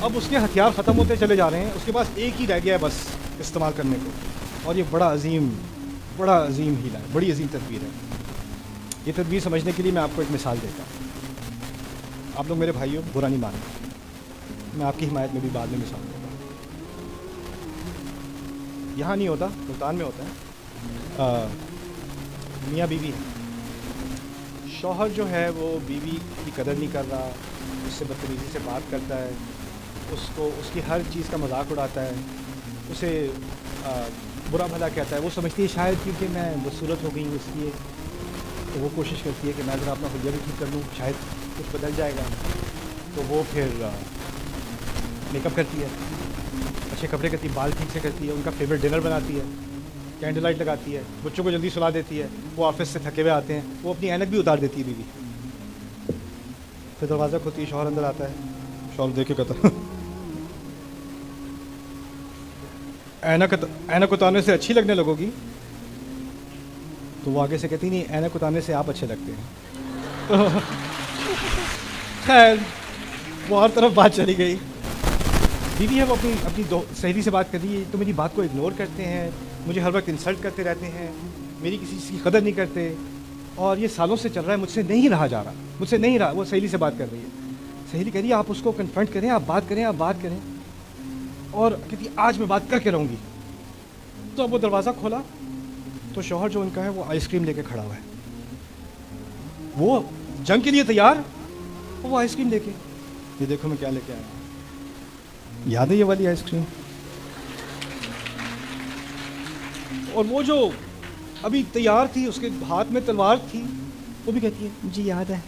اب اس کے ہتھیار ختم ہوتے چلے جا رہے ہیں، اس کے پاس ایک ہی رہ گیا ہے بس استعمال کرنے کو، اور یہ بڑا عظیم ہیلا ہے، بڑی عظیم تدبیر ہے۔ یہ تدبیر سمجھنے کے لیے میں آپ کو ایک مثال دیتا ہوں۔ آپ لوگ میرے بھائیوں برا نہیں مانیں، میں آپ کی حمایت میں بھی بعد میں مثال دوں گا۔ یہاں نہیں ہوتا، ملتان میں ہوتا ہے۔ میاں بیوی ہے، شوہر جو ہے وہ بیوی کی قدر نہیں کر رہا، اس سے بدتمیزی سے بات کرتا ہے، اس کی ہر چیز کا مذاق اڑاتا ہے، اسے برا بھلا کہتا ہے۔ وہ سمجھتی ہے شاید کیونکہ میں بدصورت ہو گئی ہوں اس لیے، تو وہ کوشش کرتی ہے کہ میں ذرا اپنا حلیہ بھی ٹھیک کر لوں، شاید کچھ بدل جائے گا۔ تو وہ پھر میک اپ کرتی ہے، اچھے کپڑے کرتی ہے، بال ٹھیک سے کرتی ہے، ان کا فیوریٹ ڈنر بناتی ہے، کینڈل لائٹ لگاتی ہے، بچوں کو جلدی سلا دیتی ہے۔ وہ آفس سے تھکے ہوئے آتے ہیں، وہ اپنی اینک بھی اتار دیتی ہے بیوی۔ پھر دروازہ کھولتی ہے، شوہر اندر آتا ہے، شوہر دیکھ کے کہتا اینک اتارنے سے اچھی لگنے لگو گی؟ تو وہ آگے سے کہتی نہیں، اینک اتارنے سے آپ اچھے لگتے ہیں۔ خیر وہ ہر طرف بات چلی گئی۔ بیوی ہے وہ اپنی سہیلی سے بات کر رہی ہے، تو میری بات کو اگنور کرتے ہیں، مجھے ہر وقت انسلٹ کرتے رہتے ہیں، میری کسی چیز کی قدر نہیں کرتے، اور یہ سالوں سے چل رہا ہے، مجھ سے نہیں رہا جا رہا، مجھ سے نہیں رہا۔ وہ سہیلی سے بات کر رہی ہے، سہیلی کہہ رہی ہے آپ اس کو کنفرنٹ کریں، آپ بات کریں، اور کہتی ہے آج میں بات کر کے رہوں گی۔ تو اب وہ دروازہ کھولا تو شوہر جو ان کا ہے وہ آئس کریم لے کے کھڑا ہوا ہے، وہ جنگ کے لیے تیار، وہ آئس کریم لے کے، یہ دیکھو میں کیا لے کے آیا ہوں، یاد ہے یہ والی آئس کریم؟ اور وہ جو ابھی تیار تھی، اس کے ہاتھ میں تلوار تھی، وہ بھی کہتی ہے مجھے یاد ہے۔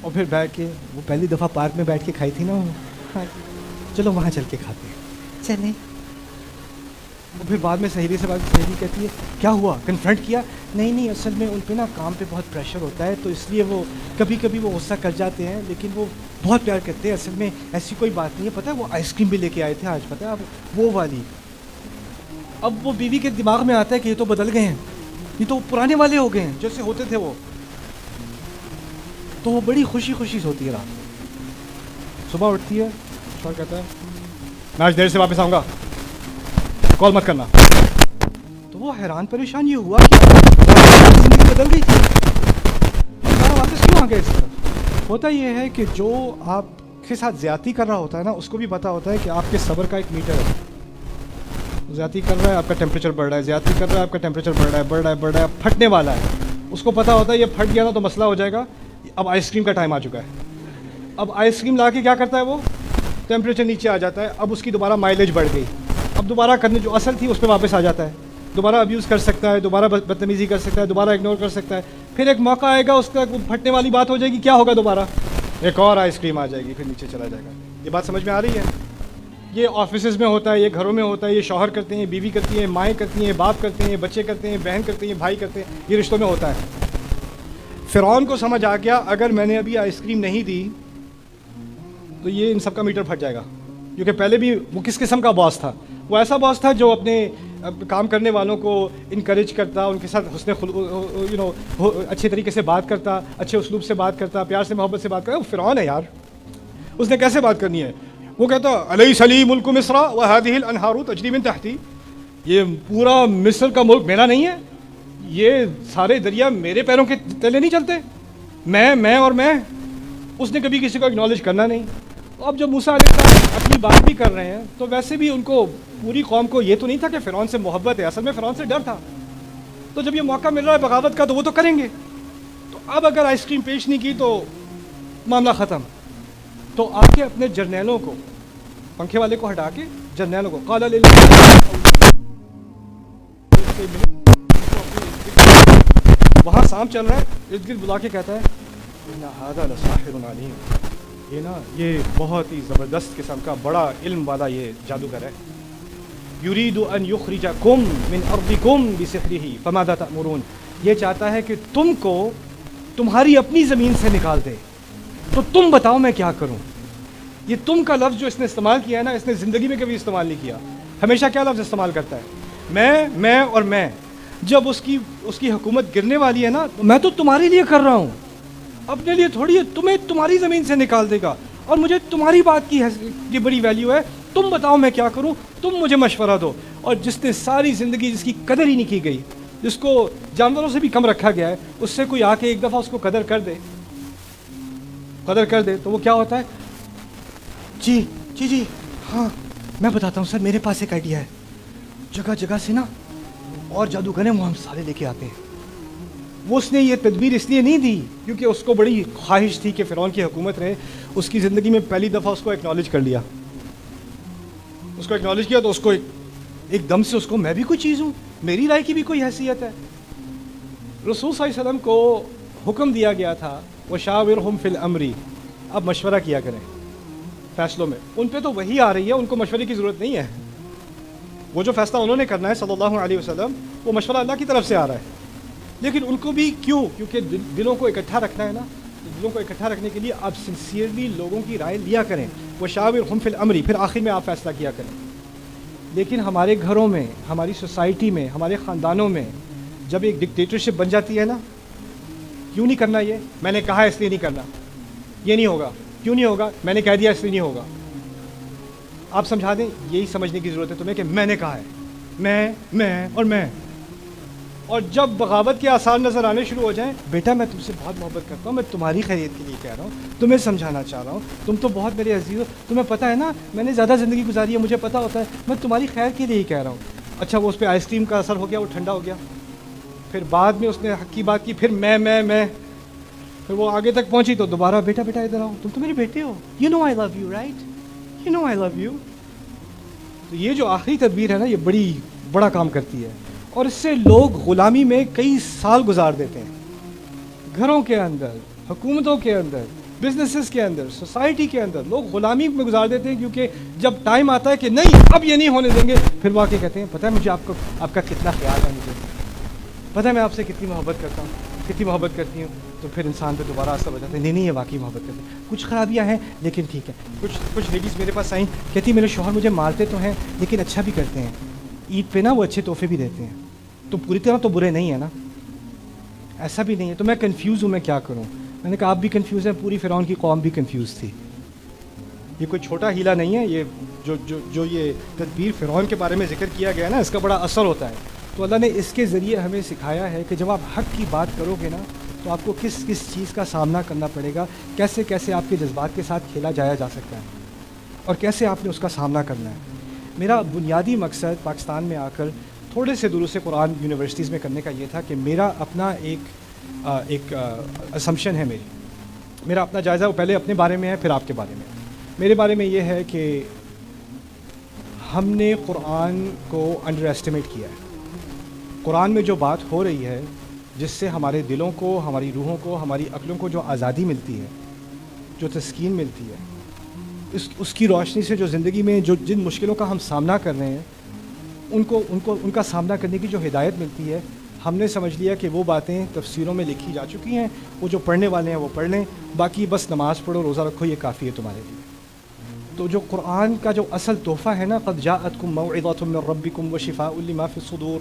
اور پھر بیٹھ کے، وہ پہلی دفعہ پارک میں بیٹھ کے کھائی تھی نا، چلو وہاں چل کے کھاتے ہیں، چلیں۔ اور پھر بعد میں سہیلی سے سہیلی کہتی ہے کیا ہوا، کنفرنٹ کیا؟ نہیں اصل میں ان پہ نا کام پہ بہت پریشر ہوتا ہے، تو اس لیے وہ کبھی کبھی وہ غصہ کر جاتے ہیں، لیکن وہ بہت پیار کرتے ہیں، اصل میں ایسی کوئی بات نہیں ہے، پتہ ہے وہ آئس کریم بھی لے کے آئے تھے آج، پتہ ہے اب وہ والی۔ اب وہ بیوی کے دماغ میں آتا ہے کہ یہ تو بدل گئے ہیں، یہ تو پرانے والے ہو گئے ہیں جیسے ہوتے تھے وہ، تو وہ بڑی خوشی ہوتی ہے رات۔ صبح اٹھتی ہے، شوہر کہتا ہے میں آج دیر سے واپس آؤں گا، کال مت کرنا۔ تو وہ حیران پریشان یہ ہوا کہ زندگی بدل گئی تھی، سارا واپس کیوں آ گئے اس طرف؟ ہوتا یہ ہے کہ جو آپ کے ساتھ زیادتی کر رہا ہوتا ہے نا، اس کو بھی پتا ہوتا ہے کہ آپ کے صبر کا ایک میٹر ہے، زیادتی کر رہا ہے آپ کا ٹیمپریچر بڑھ رہا ہے، زیادتی کر رہا ہے آپ کا ٹیمپریچر بڑھ رہا ہے، پھٹنے والا ہے، اس کو پتا ہوتا ہے یہ پھٹ گیا نا تو مسئلہ ہو جائے گا، اب آئس کریم کا ٹائم آ چکا ہے۔ اب آئس کریم لا کے کیا کرتا ہے وہ، ٹیمپریچر نیچے آ جاتا ہے، اب اس کی دوبارہ مائلیج بڑھ گئی، اب دوبارہ کرنے جو اصل تھی اس پہ واپس آ جاتا ہے، دوبارہ ابیوز کر سکتا ہے، دوبارہ بدتمیزی کر سکتا ہے، دوبارہ اگنور کر سکتا ہے، پھر ایک موقع آئے گا اس کا پھٹنے والی بات ہو جائے گی، کیا ہوگا، دوبارہ ایک اور آئس کریم آ جائے گی، پھر نیچے چلا جائے گا۔ یہ بات سمجھ میں آ رہی ہے؟ یہ آفیسز میں ہوتا ہے، یہ گھروں میں ہوتا ہے، یہ شوہر کرتے ہیں، بیوی کرتی ہیں، مائیں کرتی ہیں، باپ کرتے ہیں، بچے کرتے ہیں، بہن کرتے ہیں، بھائی کرتے ہیں، یہ رشتوں میں ہوتا ہے۔ فرعون کو سمجھ آ گیا اگر میں نے ابھی آئس کریم نہیں دی تو یہ ان سب کا میٹر پھٹ جائے گا، کیونکہ پہلے بھی وہ کس قسم کا باس تھا، وہ ایسا باس تھا جو اپنے کام کرنے والوں کو انکریج کرتا، ان کے ساتھ اچھے طریقے سے بات کرتا، اچھے اسلوب سے بات کرتا، پیار سے محبت سے بات کرتا۔ وہ فرعون ہے یار، اس نے کیسے بات کرنی ہے؟ وہ کہتا الیس لی ملک مصر وہذہ الانہار تجری من تحتی، یہ پورا مصر کا ملک میرا نہیں ہے، یہ سارے دریا میرے پیروں کے تلے نہیں چلتے، میں اور میں۔ اس نے کبھی کسی کو اگنالج کرنا نہیں۔ اب جب موسیٰ علیہ السلام اپنی بات بھی کر رہے ہیں تو ویسے بھی ان کو، پوری قوم کو یہ تو نہیں تھا کہ فرعون سے محبت ہے، اصل میں فرعون سے ڈر تھا، تو جب یہ موقع مل رہا ہے بغاوت کا تو وہ تو کریں گے۔ تو اب اگر آئس کریم پیش نہیں کی تو معاملہ ختم۔ تو آ کے اپنے جرنیلوں کو، پنکھے والے کو ہٹا کے جرنیلوں کو قال وہاں سام چل رہا ہے، ارد گرد بلا کے کہتا ہے ان ھذا لساحر علیم، یہ بہت ہی زبردست قسم کا بڑا علم والا یہ جادوگر ہے، یرید ان یخرجکم من ارضکم بسحرہ فماذا تأمرون، یہ چاہتا ہے کہ تم کو تمہاری اپنی زمین سے نکال دے، تو تم بتاؤ میں کیا کروں۔ یہ تم کا لفظ جو اس نے استعمال کیا ہے نا، اس نے زندگی میں کبھی استعمال نہیں کیا۔ ہمیشہ کیا لفظ استعمال کرتا ہے، میں اور میں۔ جب اس کی حکومت گرنے والی ہے نا، تو میں تو تمہارے لیے کر رہا ہوں، اپنے لیے تھوڑی ہے, تمہیں تمہاری زمین سے نکال دے گا اور مجھے تمہاری بات کی بڑی ویلیو ہے, تم بتاؤ میں کیا کروں, تم مجھے مشورہ دو. اور جس نے ساری زندگی جس کی قدر ہی نہیں کی گئی, جس کو جانوروں سے بھی کم رکھا گیا ہے, اس سے کوئی آ کے ایک دفعہ اس کو قدر کر دے تو وہ کیا ہوتا ہے, جی ہاں میں بتاتا ہوں سر, میرے پاس ایک آئیڈیا ہے, جگہ جگہ سے نا اور جادوگر ہیں وہ ہم سارے لے کے آتے ہیں. وہ اس نے یہ تدبیر اس لیے نہیں دی کیونکہ اس کو بڑی خواہش تھی کہ فرعون کی حکومت رہے. اس کی زندگی میں پہلی دفعہ اس کو ایکنالج کر لیا, اس کو ایکنالج کیا تو اس کو ایک دم سے اس کو میں بھی کوئی چیز ہوں, میری رائے کی بھی کوئی حیثیت ہے. رسول صلی اللہ علیہ وسلم کو حکم دیا گیا تھا وشاورہم فی الامر, اب مشورہ کیا کریں فیصلوں میں. ان پہ تو وہی آ رہی ہے, ان کو مشورے کی ضرورت نہیں ہے. وہ جو فیصلہ انہوں نے کرنا ہے صلی اللہ علیہ وسلم, وہ مشورہ اللہ کی طرف سے آ رہا ہے. لیکن ان کو بھی کیونکہ دلوں کو اکٹھا رکھنا ہے نا, دلوں کو اکٹھا رکھنے کے لیے آپ سنسیئرلی لوگوں کی رائے لیا کریں. وشاورہم فی الامر, پھر آخر میں آپ فیصلہ کیا کریں. لیکن ہمارے گھروں میں, ہماری سوسائٹی میں, ہمارے خاندانوں میں جب ایک ڈکٹیٹرشپ بن جاتی ہے نا, کیوں نہیں کرنا یہ, میں نے کہا اس لیے نہیں کرنا, یہ نہیں ہوگا, کیوں نہیں ہوگا, میں نے کہہ دیا اس لیے نہیں ہوگا. آپ سمجھا دیں, یہی سمجھنے کی ضرورت ہے تمہیں کہ میں نے کہا ہے, میں. اور جب بغاوت کے آثار نظر آنے شروع ہو جائیں, بیٹا میں تم سے بہت محبت کرتا ہوں, میں تمہاری خیریت کے لیے کہہ رہا ہوں, تمہیں سمجھانا چاہ رہا ہوں, تم تو بہت میرے عزیز ہو, تمہیں پتہ ہے نا میں نے زیادہ زندگی گزاری ہے, مجھے پتہ ہوتا ہے, میں تمہاری خیر کے لیے ہی کہہ رہا ہوں. اچھا وہ اس پہ آئس کریم کا اثر ہو گیا, وہ ٹھنڈا ہو گیا, پھر بعد میں اس نے حق کی بات کی, پھر میں پھر وہ آگے تک پہنچی تو دوبارہ بیٹا ادھر آؤ, تم تو میرے بیٹے ہو, you know I love you right, you know I love you. تو یہ جو آخری تدبیر ہے نا, یہ بڑا کام کرتی ہے. اور اس سے لوگ غلامی میں کئی سال گزار دیتے ہیں, گھروں کے اندر, حکومتوں کے اندر, بزنسز کے اندر, سوسائٹی کے اندر لوگ غلامی میں گزار دیتے ہیں. کیونکہ جب ٹائم آتا ہے کہ نہیں اب یہ نہیں ہونے دیں گے, پھر وہ آ کے کہتے ہیں پتہ ہے مجھے آپ کا کتنا خیال ہے, مجھے پتہ ہے میں آپ سے کتنی محبت کرتا ہوں, کتنی محبت کرتی ہوں. تو پھر انسان پہ دوبارہ اثر ہو جاتا ہے, نہیں یہ واقعی محبت کرتے ہیں. کچھ خرابیاں ہیں لیکن ٹھیک ہے. کچھ لیڈیز میرے پاس آئیں, کہتی میرے شوہر مجھے مارتے تو ہیں لیکن اچھا بھی کرتے ہیں, عید پہ نا وہ اچھے تحفے بھی دیتے ہیں, تو پوری طرح تو برے نہیں ہیں نا, ایسا بھی نہیں ہے. تو میں کنفیوز ہوں, میں کیا کروں. میں نے کہا آپ بھی کنفیوز ہیں, پوری فرعون کی قوم بھی کنفیوز تھی. یہ کوئی چھوٹا ہیلا نہیں ہے, یہ جو یہ تدبیر فرعون کے بارے میں ذکر کیا گیا ہے نا, اس کا بڑا اثر ہوتا ہے. تو اللہ نے اس کے ذریعے ہمیں سکھایا ہے کہ جب آپ حق کی بات کرو گے نا, تو آپ کو کس چیز کا سامنا کرنا پڑے گا, کیسے آپ کے جذبات کے ساتھ کھیلا جایا جا سکتا ہے, اور کیسے آپ نے اس کا سامنا کرنا ہے. میرا بنیادی مقصد پاکستان میں آ کر تھوڑے سے دروس قرآن یونیورسٹیز میں کرنے کا یہ تھا کہ میرا اپنا ایک اسمپشن ہے, میرا اپنا جائزہ, وہ پہلے اپنے بارے میں ہے پھر آپ کے بارے میں. میرے بارے میں یہ ہے کہ ہم نے قرآن کو انڈر ایسٹیمیٹ کیا ہے. قرآن میں جو بات ہو رہی ہے, جس سے ہمارے دلوں کو, ہماری روحوں کو, ہماری عقلوں کو جو آزادی ملتی ہے, جو تسکین ملتی ہے, اس کی روشنی سے جو زندگی میں جن مشکلوں کا ہم سامنا کر رہے ہیں, ان کا سامنا کرنے کی جو ہدایت ملتی ہے, ہم نے سمجھ لیا کہ وہ باتیں تفسیروں میں لکھی جا چکی ہیں. وہ جو پڑھنے والے ہیں وہ پڑھ لیں, باقی بس نماز پڑھو, روزہ رکھو, یہ کافی ہے تمہارے لیے. تو جو قرآن کا جو اصل تحفہ ہے نا, قد جاءتکم موعظۃ من ربکم وشفاء لما فی الصدور,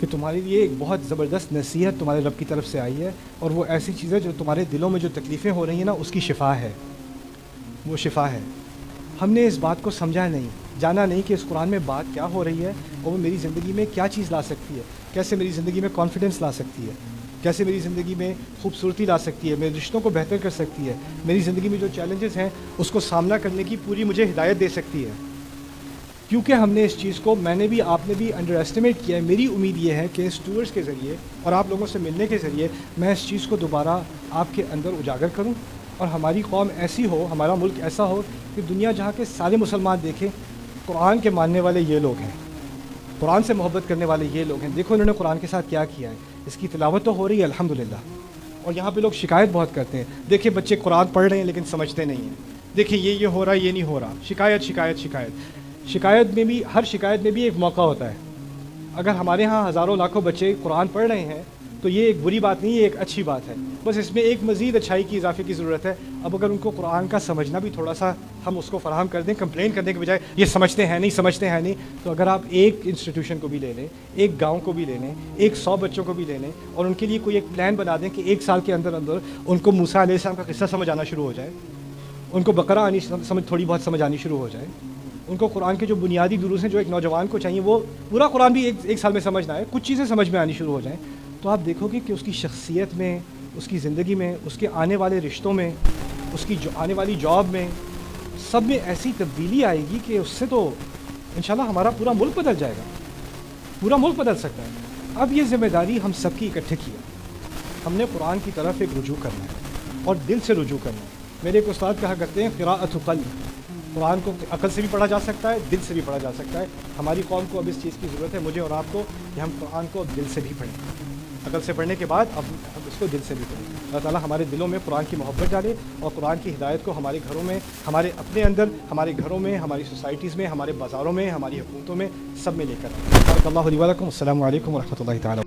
کہ تمہارے لیے ایک بہت زبردست نصیحت تمہارے رب کی طرف سے آئی ہے, اور وہ ایسی چیز ہے جو تمہارے دلوں میں جو تکلیفیں ہو رہی ہیں نا, اس کی شفا ہے, وہ شفا ہے. ہم نے اس بات کو سمجھا نہیں, جانا نہیں کہ اس قرآن میں بات کیا ہو رہی ہے, اور وہ میری زندگی میں کیا چیز لا سکتی ہے, کیسے میری زندگی میں کانفیڈنس لا سکتی ہے, کیسے میری زندگی میں خوبصورتی لا سکتی ہے, میرے رشتوں کو بہتر کر سکتی ہے, میری زندگی میں جو چیلنجز ہیں اس کو سامنا کرنے کی پوری مجھے ہدایت دے سکتی ہے. کیونکہ ہم نے اس چیز کو, میں نے بھی, آپ نے بھی انڈر ایسٹیمیٹ کیا ہے. میری امید یہ ہے کہ اس ٹورس کے ذریعے اور آپ لوگوں سے ملنے کے ذریعے میں اس چیز کو دوبارہ آپ کے اندر اجاگر کروں, اور ہماری قوم ایسی ہو, ہمارا ملک ایسا ہو کہ دنیا جہاں کے سارے مسلمان دیکھیں قرآن کے ماننے والے یہ لوگ ہیں, قرآن سے محبت کرنے والے یہ لوگ ہیں. دیکھو انہوں نے قرآن کے ساتھ کیا کیا ہے, اس کی تلاوت تو ہو رہی ہے الحمدللہ, اور یہاں پہ لوگ شکایت بہت کرتے ہیں, دیکھیں بچے قرآن پڑھ رہے ہیں لیکن سمجھتے نہیں ہیں, دیکھیں یہ ہو رہا ہے, یہ نہیں ہو رہا, شکایت میں بھی, ہر شکایت میں بھی ایک موقع ہوتا ہے. اگر ہمارے ہاں ہزاروں لاکھوں بچے قرآن پڑھ رہے ہیں تو یہ ایک بری بات نہیں، یہ ایک اچھی بات ہے، بس اس میں ایک مزید اچھائی کی اضافے کی ضرورت ہے۔ اب اگر ان کو قرآن کا سمجھنا بھی تھوڑا سا ہم اس کو فراہم کر دیں، کمپلین کرنے کے بجائے یہ سمجھتے ہیں نہیں سمجھتے ہیں نہیں، تو اگر آپ ایک انسٹیٹیوشن کو بھی لے لیں، ایک گاؤں کو بھی لے لیں، 100 بچوں کو بھی لے لیں اور ان کے لیے کوئی ایک پلان بنا دیں کہ 1 سال کے اندر اندر ان کو موسیٰ علیہ السلام کا قصہ سمجھ آنا شروع ہو جائے، ان کو بقرہ تھوڑی بہت سمجھ آنی شروع ہو جائے، ان کو قرآن کے جو بنیادی دروس ہیں جو ایک نوجوان کو چاہیے وہ پورا قرآن بھی ایک سال میں سمجھنا ہے، کچھ چیزیں سمجھ میں آنی شروع ہو جائیں، تو آپ دیکھو گے کہ اس کی شخصیت میں، اس کی زندگی میں، اس کے آنے والے رشتوں میں، اس کی آنے والی جاب میں، سب میں ایسی تبدیلی آئے گی کہ اس سے تو انشاءاللہ ہمارا پورا ملک بدل جائے گا، پورا ملک بدل سکتا ہے۔ اب یہ ذمہ داری ہم سب کی اکٹھے کی ہے، ہم نے قرآن کی طرف ایک رجوع کرنا ہے اور دل سے رجوع کرنا ہے۔ میرے ایک استاد کہا کرتے ہیں قراءۃ قلب، قرآن کو عقل سے بھی پڑھا جا سکتا ہے، دل سے بھی پڑھا جا سکتا ہے۔ ہماری قوم کو اب اس چیز کی ضرورت ہے، مجھے اور آپ کو، کہ ہم قرآن کو اب دل سے بھی پڑھیں، عقل سے پڑھنے کے بعد اب ہم اس کو دل سے بھی پڑھیں۔ اللہ تعالیٰ ہمارے دلوں میں قرآن کی محبت ڈالے اور قرآن کی ہدایت کو ہمارے گھروں میں، ہمارے اپنے اندر، ہمارے گھروں میں، ہماری سوسائٹیز میں، ہمارے بازاروں میں، ہماری حکومتوں میں، سب میں لے کر آئے۔ بارک اللہ لی و لکم۔ السلام علیکم ورحمۃ اللہ تعالیٰ۔